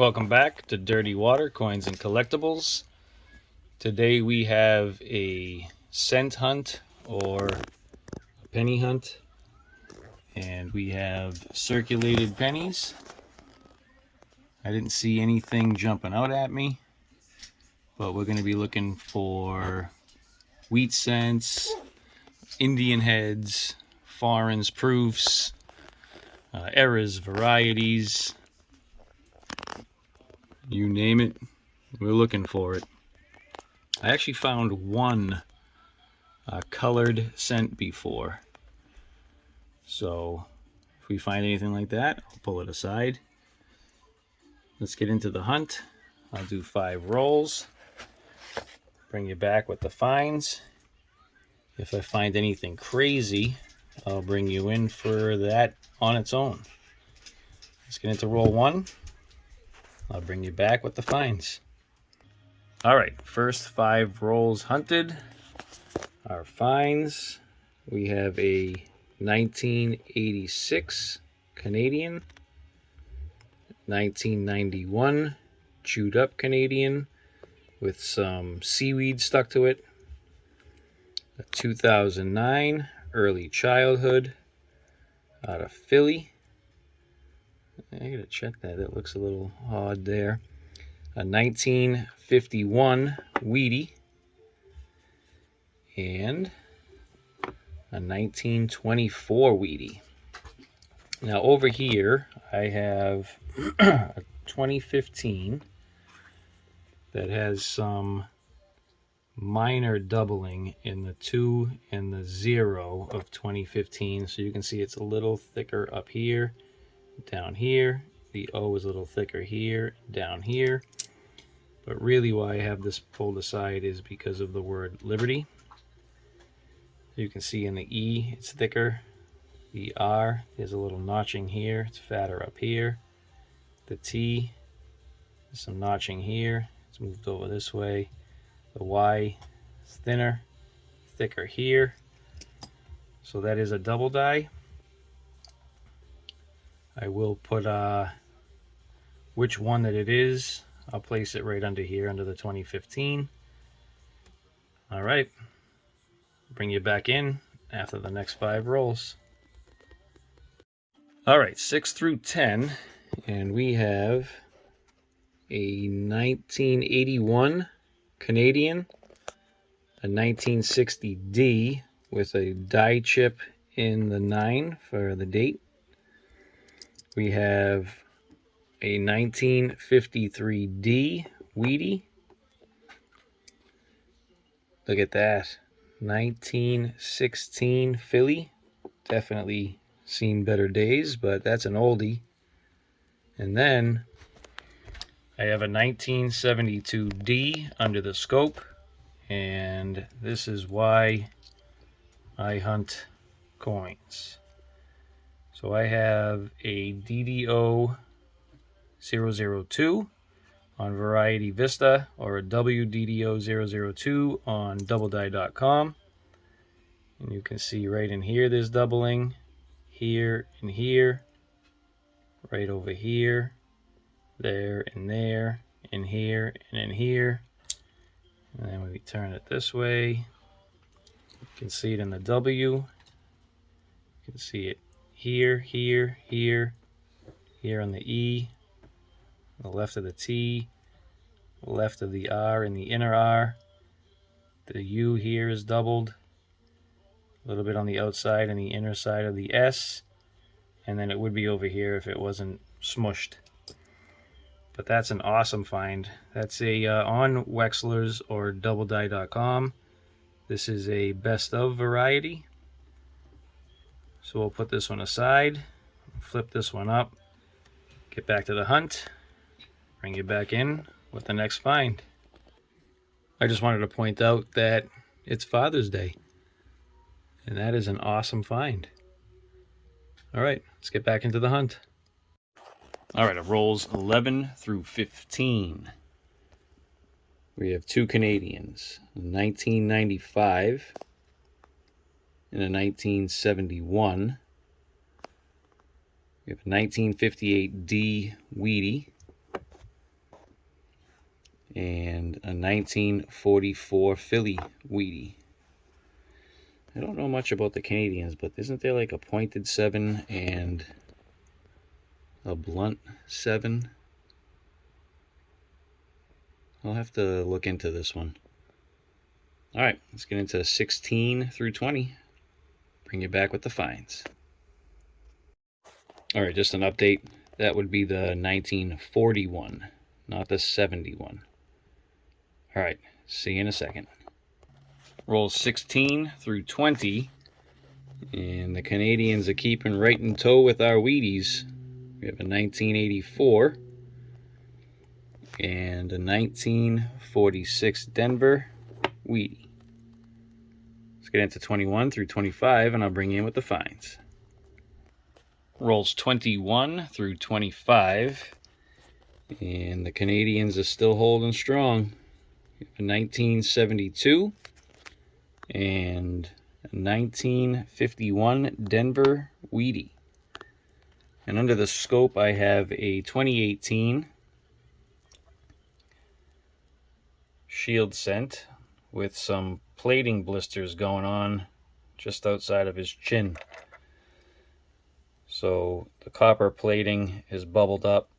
Welcome back to Dirty Water, Coins and Collectibles. Today we have a cent hunt or a penny hunt, and we have circulated pennies. I didn't see anything jumping out at me, but we're going to be looking for wheat cents, Indian heads, foreigns, proofs, errors, varieties, you name it, we're looking for it. I actually found one colored cent before, so if we find anything like that, I'll pull it aside. Let's get into the hunt. I'll do 5 rolls, bring you back with the finds. If I find anything crazy, I'll bring you in for that on its own. Let's get into roll 1. I'll bring you back with the finds. All right, first 5 rolls hunted. Our finds, we have a 1986 Canadian, 1991 chewed up Canadian with some seaweed stuck to it, a 2009 early childhood out of Philly. I gotta check that, it looks a little odd there. A 1951 Wheatie, and a 1924 Wheatie. Now over here I have a 2015 that has some minor doubling in the 2 and the 0 of 2015. So you can see it's a little thicker up here, down here. The O is a little thicker here, down here. But really why I have this pulled aside is because of the word Liberty. You can see in the E it's thicker. The R, there's a little notching here, it's fatter up here. The T, there's some notching here, it's moved over this way. The Y is thinner, thicker here. So that is a double die. I will put which one that it is. I'll place it right under here, under the 2015. All right, bring you back in after the next 5 rolls. All right, 6 through 10, and we have a 1981 Canadian, a 1960 D with a die chip in the 9 for the date. We have a 1953 D Wheatie. Look at that, 1916 Philly. Definitely seen better days, but that's an oldie. And then I have a 1972 D under the scope, and this is why I hunt coins. So I have a DDO 002 on Variety Vista, or a WDDO 002 on doubledie.com. And you can see right in here there's doubling, here and here, right over here, there and there, in here and in here. And then when we turn it this way, you can see it in the W. You can see it here, here, here, here on the E, the left of the T, left of the R and the inner R. The U here is doubled, a little bit on the outside and the inner side of the S, and then it would be over here if it wasn't smushed. But that's an awesome find. That's a on Wexler's or doubledie.com. This is a best of variety. So we'll put this one aside, flip this one up, get back to the hunt, bring you back in with the next find. I just wanted to point out that it's Father's Day, and that is an awesome find. All right, let's get back into the hunt. All right, it rolls 11 through 15. We have 2 Canadians, 1995 and a 1971. We have a 1958 D Wheatie, and a 1944 Philly Wheatie. I don't know much about the Canadians, but isn't there like a pointed 7 and a blunt 7? I'll have to look into this one. All right, let's get into 16 through 20. Bring you back with the finds. All right, just an update. That would be the 1941, not the 71. All right, see you in a second. Rolls 16 through 20, and the Canadians are keeping right in tow with our Wheaties. We have a 1984 and a 1946 Denver Wheatie. Let's get into 21 through 25, and I'll bring you in with the finds. Rolls 21 through 25, and the Canadians are still holding strong. We have a 1972 and a 1951 Denver Wheatie. And under the scope, I have a 2018 Shield Scent with some plating blisters going on just outside of his chin. So the copper plating is bubbled up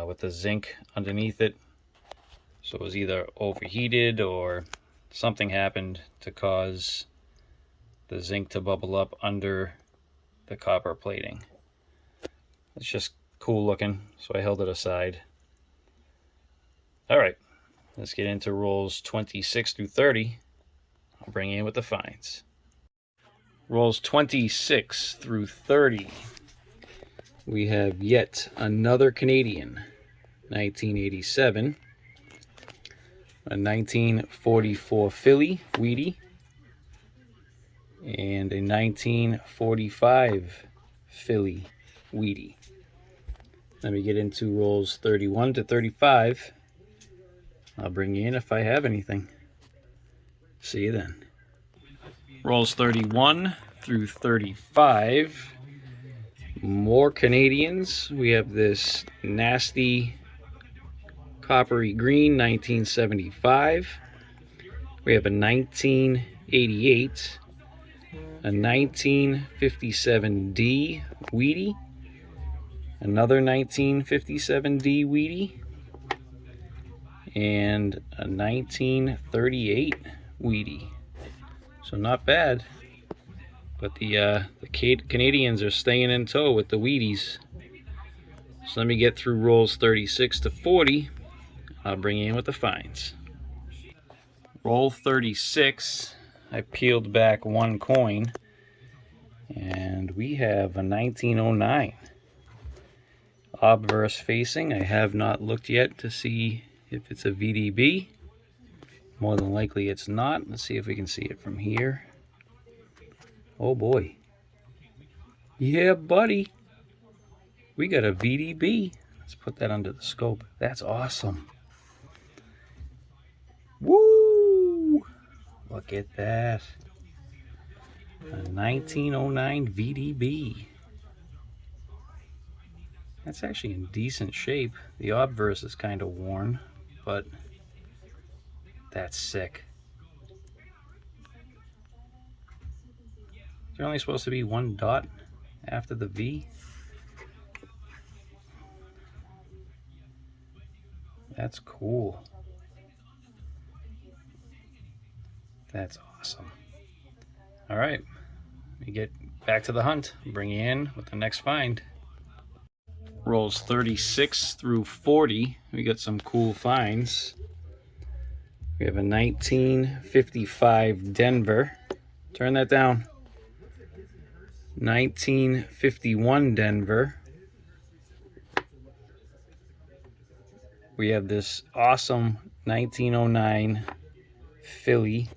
with the zinc underneath it. So it was either overheated or something happened to cause the zinc to bubble up under the copper plating. It's just cool looking, so I held it aside. All right, let's get into rolls 26 through 30. I'll bring you in with the finds. Rolls 26 through 30. We have yet another Canadian, 1987, a 1944 Philly Wheatie, and a 1945 Philly Wheatie. Let me get into rolls 31 to 35. I'll bring you in if I have anything. See you then. Rolls 31 through 35. More Canadians. We have this nasty coppery green 1975. We have a 1988, a 1957 D Wheatie, another 1957 D Wheatie, and a 1938 Wheatie. So not bad. But the Canadians are staying in tow with the Wheaties. So let me get through rolls 36 to 40. I'll bring you in with the finds. Roll 36. I peeled back one coin, and we have a 1909 obverse facing. I have not looked yet to see if it's a V.D.B. More than likely it's not. Let's see if we can see it from here. Oh boy. Yeah, buddy. We got a V.D.B. Let's put that under the scope. That's awesome. Woo! Look at that. A 1909 V.D.B. That's actually in decent shape. The obverse is kind of worn, but that's sick. Is there only supposed to be one dot after the V? That's cool. That's awesome. All right, we get back to the hunt. Bring you in with the next find. Rolls 36 through 40. We got some cool finds. We have a 1955 Denver. Turn that down. 1951 Denver. We have this awesome 1909 Philly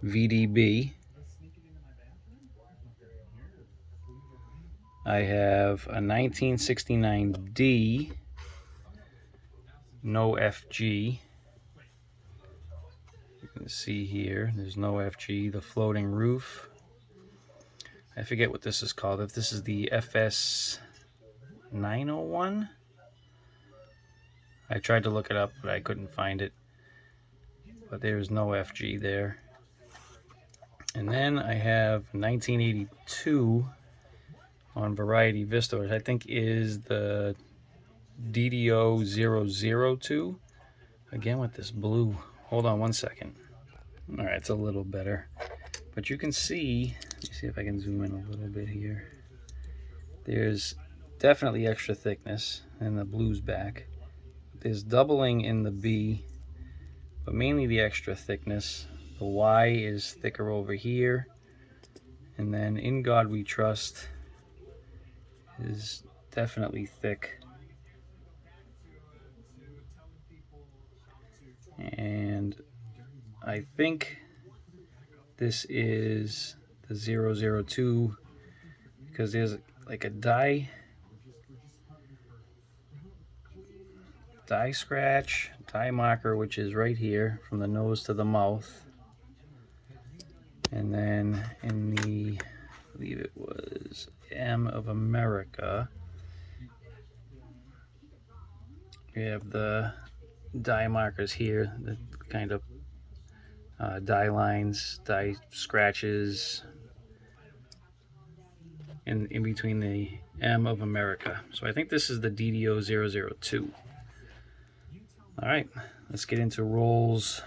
V.D.B. I have a 1969 D, no FG. You can see here, there's no FG, the floating roof. I forget what this is called, if this is the FS 901. I tried to look it up, but I couldn't find it. But there's no FG there. And then I have 1982 on Variety Vista, which I think is the DDO 002. Again with this blue. Hold on one second. All right, it's a little better. But you can see, let me see if I can zoom in a little bit here. There's definitely extra thickness, and the blue's back. There's doubling in the B, but mainly the extra thickness. The Y is thicker over here. And then In God We Trust is definitely thick. And I think this is the 002 because there's like a die scratch, die marker, which is right here from the nose to the mouth. And then in the, I believe it was M of America, we have the die markers here, the kind of die lines, die scratches in between the M of America. So I think this is the DDO 002. All right, let's get into rolls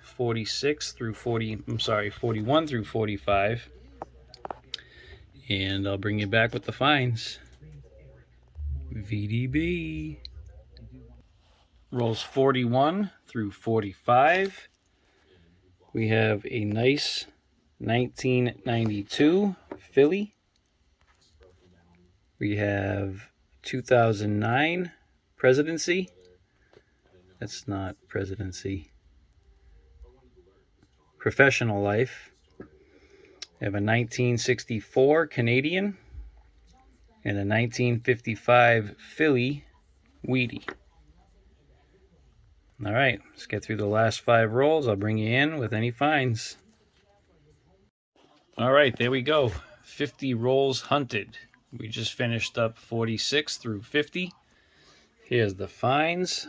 46 through 40, I'm sorry, 41 through 45. And I'll bring you back with the finds. V.D.B. Rolls 41 through 45. We have a nice 1992 Philly. We have 2009 Presidency. That's not Presidency. Professional Life. We have a 1964 Canadian and a 1955 Philly Wheatie. All right, let's get through the last 5 rolls. I'll bring you in with any finds. All right, there we go. 50 rolls hunted. We just finished up 46 through 50. Here's the finds.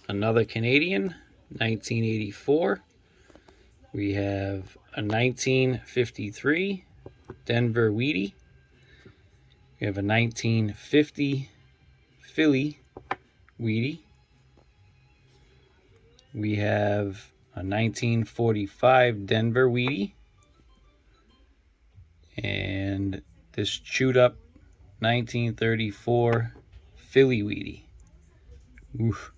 Another Canadian, 1984. We have a 1953 Denver Wheatie. We have a 1950 Philly Wheatie. We have a 1945 Denver Wheatie. And this chewed up 1934 Philly Wheatie. Oof.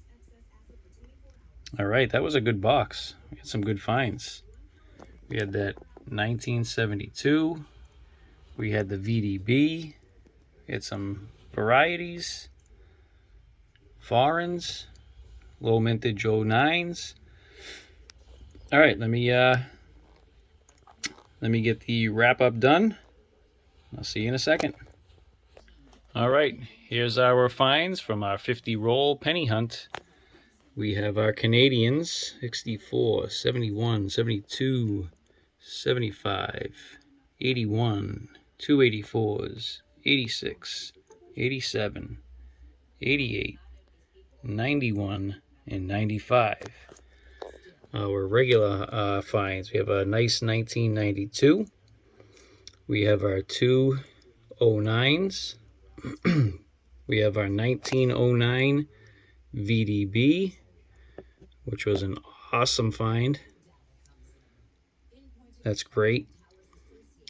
All right, that was a good box. We had some good finds. We had that 1972. We had the V.D.B. We had some varieties, foreigns, low mintage 09s. All right, let me get the wrap up done. I'll see you in a second. All right, here's our finds from our 50 roll penny hunt. We have our Canadians, 64, 71, 72, 75, 81, 284s, 86, 87, 88, 91, and 95. Our regular finds, we have a nice 1992. We have our 2 09s. We have our 1909 V.D.B, which was an awesome find. That's great.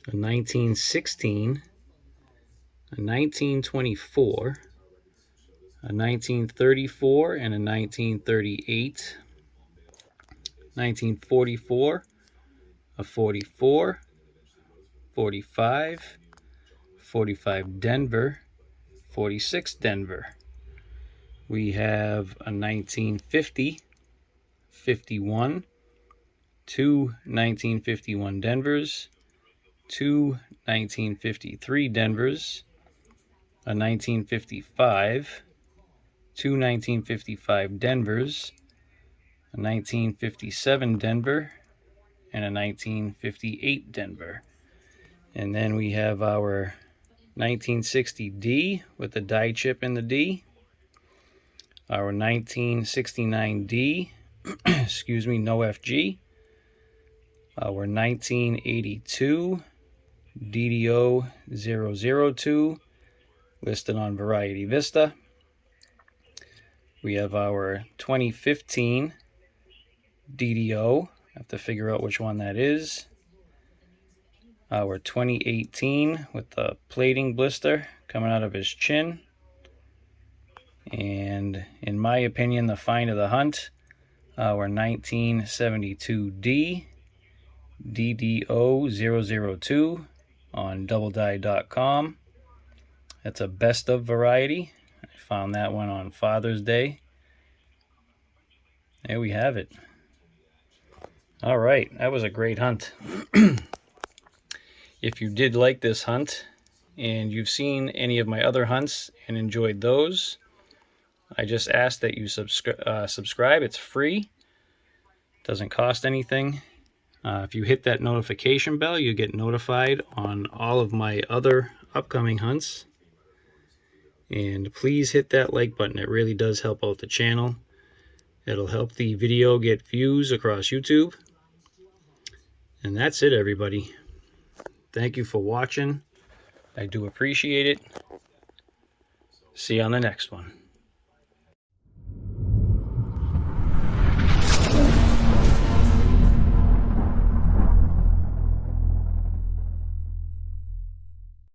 A 1916, a 1924, a 1934, and a 1938, 1944, a 44, 45, 45 Denver, 46 Denver. We have a 1950, 51, 2 1951 Denvers, 2 1953 Denvers, a 1955, 2 1955 Denvers, a 1957 Denver, and a 1958 Denver. And then we have our 1960 D with the die chip in the D, our 1969D, excuse me, no FG, our 1982 DDO 002, listed on Variety Vista. We have our 2015 DDO, I have to figure out which one that is. Our 2018 with the plating blister coming out of his chin. And in my opinion, the find of the hunt, our 1972D DDO 002 on doubledie.com. That's a best of variety. I found that one on Father's Day. There we have it. All right, that was a great hunt. If you did like this hunt and you've seen any of my other hunts and enjoyed those, I just ask that you subscribe. It's free. Doesn't cost anything. If you hit that notification bell, you get notified on all of my other upcoming hunts. And please hit that like button. It really does help out the channel. It'll help the video get views across YouTube. And that's it, everybody. Thank you for watching. I do appreciate it. See you on the next one.